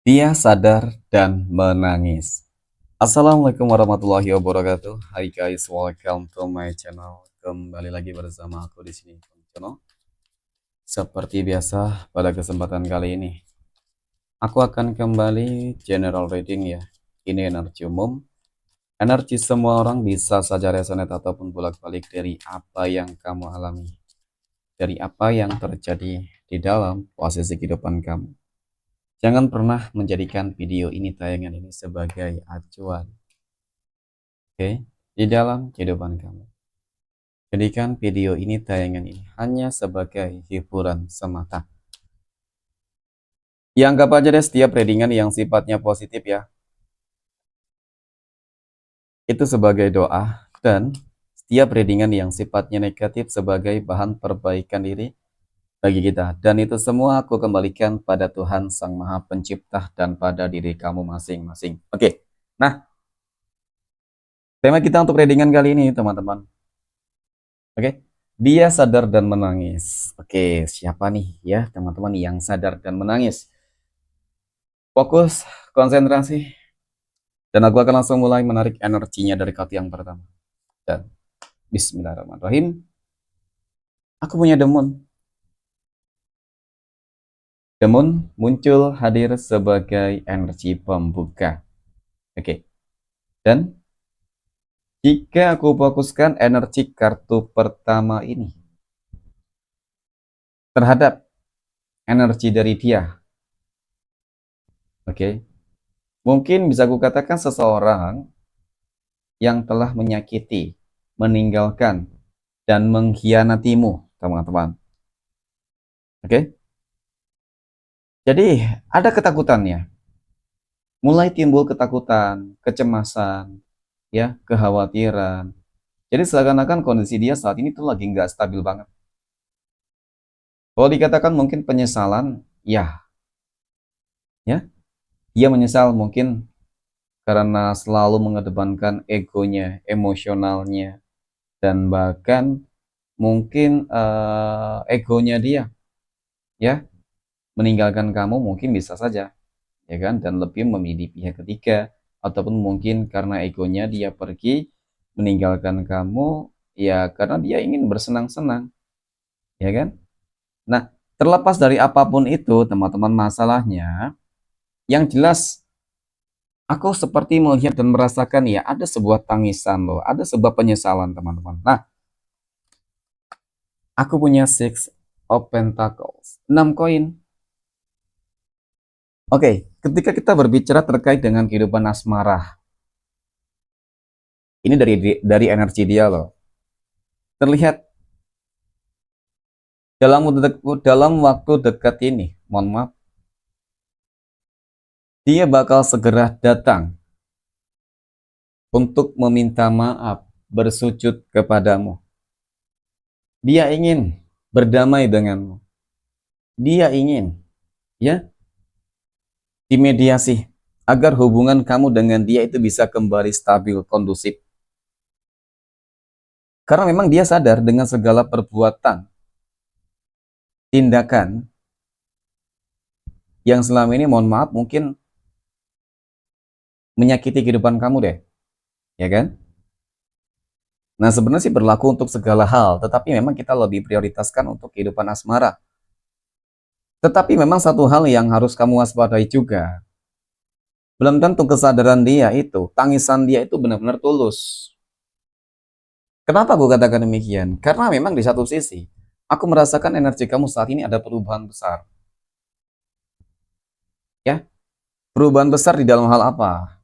Dia sadar dan menangis. Assalamualaikum warahmatullahi wabarakatuh. Hai guys, welcome to my channel. Kembali lagi bersama aku di sini, channel. Seperti biasa, pada kesempatan kali ini, aku akan kembali general reading ya. Ini energi umum. Energi semua orang bisa saja resonate ataupun bolak-balik dari apa yang kamu alami, dari apa yang terjadi di dalam posisi kehidupan kamu. Jangan pernah menjadikan video ini tayangan ini sebagai acuan, oke, di dalam kehidupan kamu. Jadikan video ini tayangan ini hanya sebagai hiburan semata. Ya anggap aja deh setiap readingan yang sifatnya positif ya, itu sebagai doa, dan setiap readingan yang sifatnya negatif sebagai bahan perbaikan diri bagi kita. Dan itu semua aku kembalikan pada Tuhan Sang Maha Pencipta dan pada diri kamu masing-masing. Oke, nah tema kita untuk readingan kali ini teman-teman. Oke, dia sadar dan menangis. Oke, siapa nih ya teman-teman yang sadar dan menangis? Fokus, konsentrasi, dan aku akan langsung mulai menarik energinya dari kartu yang pertama. Dan Bismillahirrahmanirrahim. Aku punya demon. Demon muncul hadir sebagai energi pembuka. Oke, dan jika aku fokuskan energi kartu pertama ini terhadap energi dari dia, oke, mungkin bisa aku katakan seseorang yang telah menyakiti, meninggalkan, dan mengkhianatimu, teman-teman. Oke? Jadi, ada ketakutannya. Mulai timbul ketakutan, kecemasan, ya, kekhawatiran. Jadi seakan-akan kondisi dia saat ini tuh lagi nggak stabil banget. Kalau dikatakan mungkin penyesalan, ya, ya, dia menyesal mungkin karena selalu mengedepankan egonya, emosionalnya, dan bahkan mungkin egonya dia, ya, meninggalkan kamu mungkin bisa saja, ya kan, dan lebih memilih pihak ketiga, ataupun mungkin karena egonya dia pergi meninggalkan kamu ya karena dia ingin bersenang-senang, ya kan. Nah, terlepas dari apapun itu teman-teman, masalahnya yang jelas aku seperti melihat dan merasakan ya ada sebuah tangisan loh, ada sebuah penyesalan teman-teman. Nah, aku punya Six of Pentacles, 6 koin. Oke, ketika kita berbicara terkait dengan kehidupan asmara, ini dari energi dia loh. Terlihat dalam waktu dekat ini, mohon maaf, dia bakal segera datang untuk meminta maaf, bersujud kepadamu. Dia ingin berdamai denganmu. Dia ingin, ya, dimediasi agar hubungan kamu dengan dia itu bisa kembali stabil, kondusif. Karena memang dia sadar dengan segala perbuatan, tindakan yang selama ini, mohon maaf, mungkin menyakiti kehidupan kamu deh, ya kan? Nah, sebenarnya sih berlaku untuk segala hal, tetapi memang kita lebih prioritaskan untuk kehidupan asmara. Tetapi memang satu hal yang harus kamu waspadai juga. Belum tentu kesadaran dia itu, tangisan dia itu benar-benar tulus. Kenapa aku katakan demikian? Karena memang di satu sisi, aku merasakan energi kamu saat ini ada perubahan besar. Ya, perubahan besar di dalam hal apa?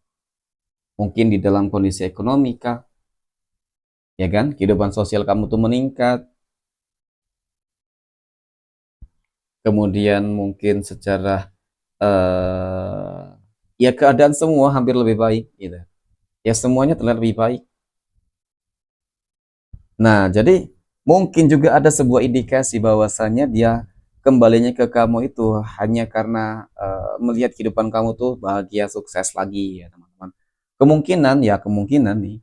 Mungkin di dalam kondisi ekonomi kah? Ya kan? Kehidupan sosial kamu tuh meningkat. Kemudian mungkin secara ya keadaan semua hampir lebih baik gitu. Ya semuanya terlihat lebih baik. Nah, jadi mungkin juga ada sebuah indikasi bahwasannya dia kembalinya ke kamu itu hanya karena melihat kehidupan kamu tuh bahagia, sukses lagi ya teman-teman. Kemungkinan ya kemungkinan nih,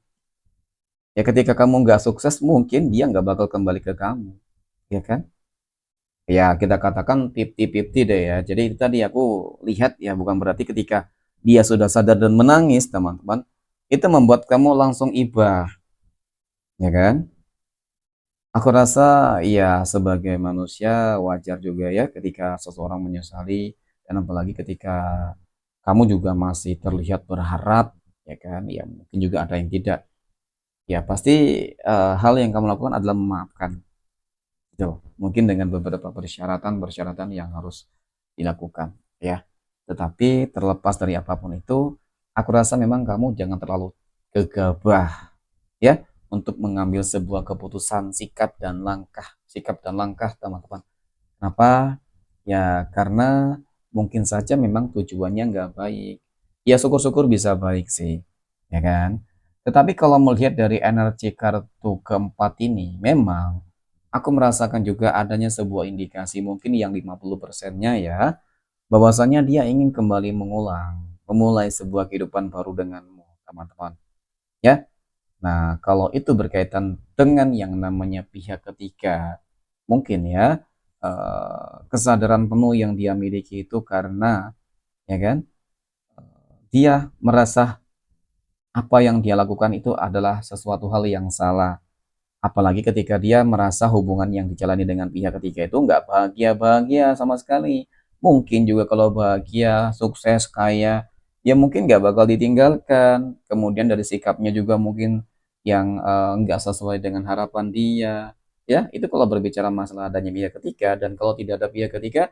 ya ketika kamu nggak sukses mungkin dia nggak bakal kembali ke kamu, ya kan? Ya, kita katakan 50-50 deh ya. Jadi itu tadi aku lihat ya, bukan berarti ketika dia sudah sadar dan menangis, teman-teman, itu membuat kamu langsung iba, ya kan? Aku rasa ya sebagai manusia wajar juga ya ketika seseorang menyesali, dan apalagi ketika kamu juga masih terlihat berharap, ya kan? Ya mungkin juga ada yang tidak. Ya pasti hal yang kamu lakukan adalah memaafkan. Gitu. Mungkin dengan beberapa persyaratan-persyaratan yang harus dilakukan, ya. Tetapi terlepas dari apapun itu, aku rasa memang kamu jangan terlalu gegabah, ya, untuk mengambil sebuah keputusan sikap dan langkah, teman-teman. Kenapa? Ya, karena mungkin saja memang tujuannya nggak baik. Ya, syukur-syukur bisa baik sih, ya kan? Tetapi kalau melihat dari energi kartu keempat ini, memang aku merasakan juga adanya sebuah indikasi mungkin yang 50%-nya ya, bahwasanya dia ingin kembali memulai sebuah kehidupan baru denganmu, teman-teman. Ya, nah kalau itu berkaitan dengan yang namanya pihak ketiga, mungkin ya kesadaran penuh yang dia miliki itu karena ya kan dia merasa apa yang dia lakukan itu adalah sesuatu hal yang salah. Apalagi ketika dia merasa hubungan yang dijalani dengan pihak ketiga itu nggak bahagia-bahagia sama sekali. Mungkin juga kalau bahagia, sukses, kaya, ya mungkin nggak bakal ditinggalkan. Kemudian dari sikapnya juga mungkin yang nggak sesuai dengan harapan dia. Ya, itu kalau berbicara masalah adanya pihak ketiga, dan kalau tidak ada pihak ketiga,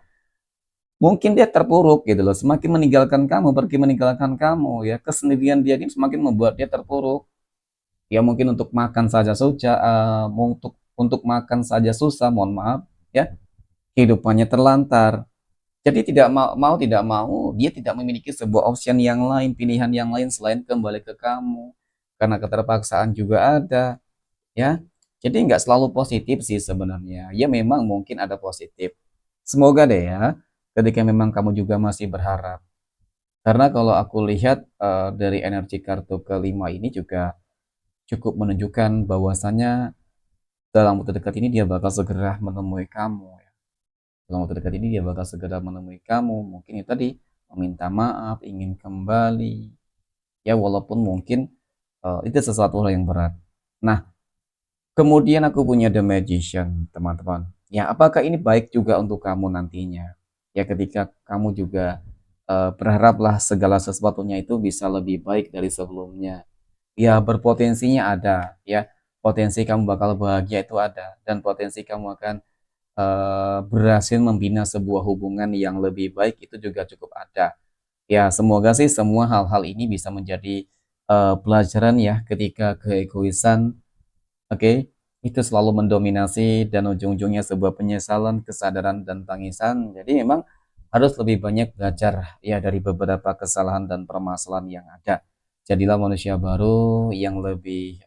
mungkin dia terpuruk gitu loh. Semakin meninggalkan kamu, pergi meninggalkan kamu, ya kesendirian dia ini semakin membuat dia terpuruk. Ya mungkin untuk makan saja susah, untuk makan saja susah, mohon maaf, ya kehidupannya terlantar. Jadi tidak mau dia tidak memiliki sebuah option yang lain, pilihan yang lain selain kembali ke kamu, karena keterpaksaan juga ada, ya. Jadi nggak selalu positif sih sebenarnya, ya memang mungkin ada positif. Semoga deh ya ketika memang kamu juga masih berharap, karena kalau aku lihat dari energi kartu kelima ini juga cukup menunjukkan bahwasannya dalam waktu dekat ini dia bakal segera menemui kamu, ya. Dalam waktu dekat ini dia bakal segera menemui kamu. Mungkin itu tadi meminta maaf, ingin kembali. Ya walaupun mungkin itu sesuatu hal yang berat. Nah, kemudian aku punya The Magician, teman-teman. Ya, apakah ini baik juga untuk kamu nantinya? Ya ketika kamu juga berharaplah segala sesuatunya itu bisa lebih baik dari sebelumnya. Ya berpotensinya ada, ya. Potensi kamu bakal bahagia itu ada, dan potensi kamu akan berhasil membina sebuah hubungan yang lebih baik itu juga cukup ada. Ya semoga sih semua hal-hal ini bisa menjadi pelajaran ya ketika keegoisan, oke, itu selalu mendominasi dan ujung-ujungnya sebuah penyesalan, kesadaran dan tangisan. Jadi memang harus lebih banyak belajar ya dari beberapa kesalahan dan permasalahan yang ada. Jadilah manusia baru yang lebih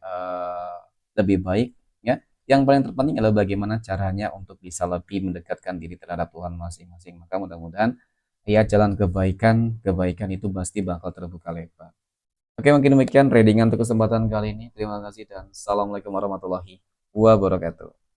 baik, ya. Yang paling terpenting adalah bagaimana caranya untuk bisa lebih mendekatkan diri terhadap Tuhan masing-masing. Maka mudah-mudahan ya jalan kebaikan itu pasti bakal terbuka lebar. Oke, mungkin demikian readingan untuk kesempatan kali ini. Terima kasih dan assalamualaikum warahmatullahi wabarakatuh.